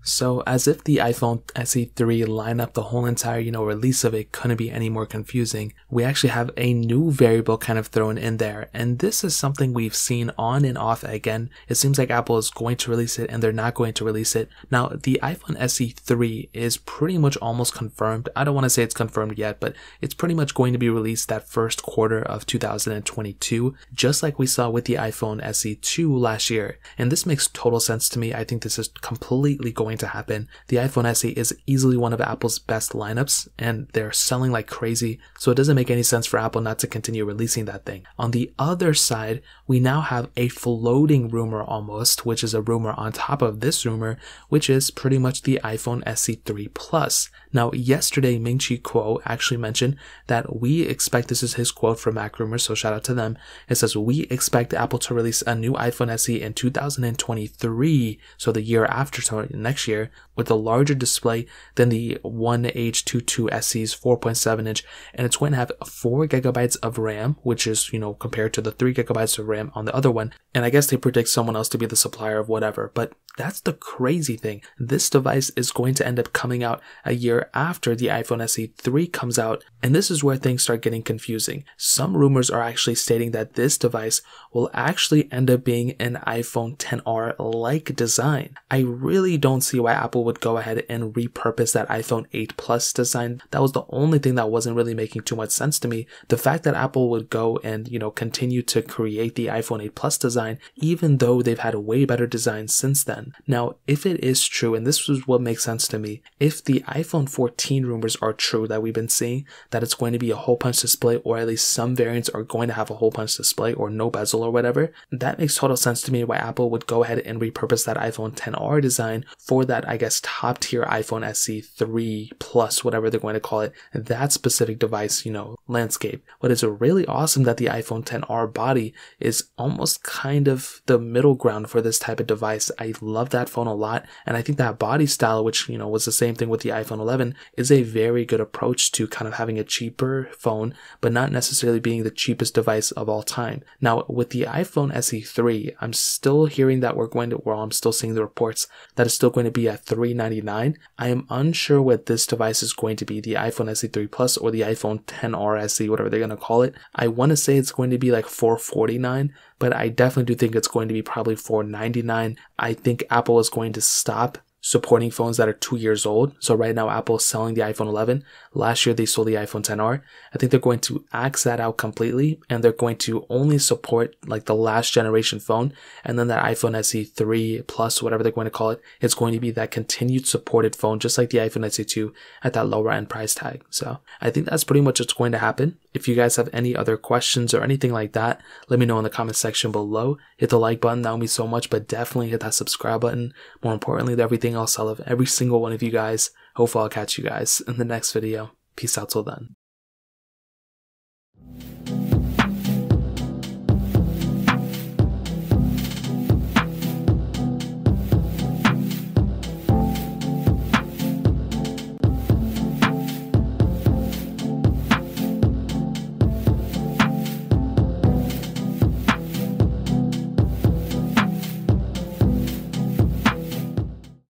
So as if the iPhone SE3 lineup, the whole entire, release of it couldn't be any more confusing, we actually have a new variable kind of thrown in there. And this is something we've seen on and off again. It seems like Apple is going to release it and they're not going to release it. Now, the iPhone SE3 is pretty much almost confirmed. I don't want to say it's confirmed yet, but it's pretty much going to be released that first quarter of 2022, just like we saw with the iPhone SE2 last year. And this makes total sense to me. I think this is completely going to happen. The iPhone SE is easily one of Apple's best lineups and they're selling like crazy, so it doesn't make any sense for Apple not to continue releasing that thing. On the other side, we now have a floating rumor almost, which is a rumor on top of this rumor, which is pretty much the iPhone SE3 Plus. Now, yesterday Ming-Chi Kuo actually mentioned that we expect, this is his quote from Mac Rumors, so shout out to them. It says, we expect Apple to release a new iPhone SE in 2023, so the year after, so next year, with a larger display than the 1H22 SE's 4.7 inch, and it's going to have 4 gigabytes of RAM, which is, compared to the 3 gigabytes of RAM on the other one. And I guess they predict someone else to be the supplier of whatever, but that's the crazy thing. This device is going to end up coming out a year after the iPhone SE3 comes out, and this is where things start getting confusing. Some rumors are actually stating that this device will actually end up being an iPhone XR-like design. I really don't see why Apple would go ahead and repurpose that iPhone 8 Plus design. That was the only thing that wasn't really making too much sense to me. The fact that Apple would go and, continue to create the iPhone 8 Plus design, even though they've had a way better design since then. Now, if it is true, and this is what makes sense to me, if the iPhone 14 rumors are true that we've been seeing, that it's going to be a hole punch display, or at least some variants are going to have a hole punch display or no bezel or whatever, that makes total sense to me why Apple would go ahead and repurpose that iPhone XR design for that, I guess, top tier iPhone SE3 Plus, whatever they're going to call it, that specific device, landscape. But it's really awesome that the iPhone XR body is almost kind of the middle ground for this type of device. I love that phone a lot, and I think that body style, which was the same thing with the iPhone 11, is a very good approach to kind of having a cheaper phone but not necessarily being the cheapest device of all time. Now, with the iPhone SE3, I'm still hearing that I'm still seeing the reports that it's still going to be at $399. I am unsure what this device is going to be, the iPhone SE3 Plus or the iPhone XR SE, whatever they're going to call it. I want to say it's going to be like $449, but I definitely do think it's going to be probably $499. I think Apple is going to stop supporting phones that are 2 years old. So right now Apple is selling the iPhone 11. Last year they sold the iPhone XR. I think they're going to axe that out completely, and they're going to only support like the last generation phone, and then that iPhone SE3 Plus, whatever they're going to call it, it's going to be that continued supported phone, just like the iPhone SE2 at that lower end price tag. So I think that's pretty much what's going to happen. If you guys have any other questions or anything like that, let me know in the comment section below. Hit the like button, that would mean so much, but definitely hit that subscribe button. More importantly, everything else, I love every single one of you guys. Hopefully I'll catch you guys in the next video. Peace out till then.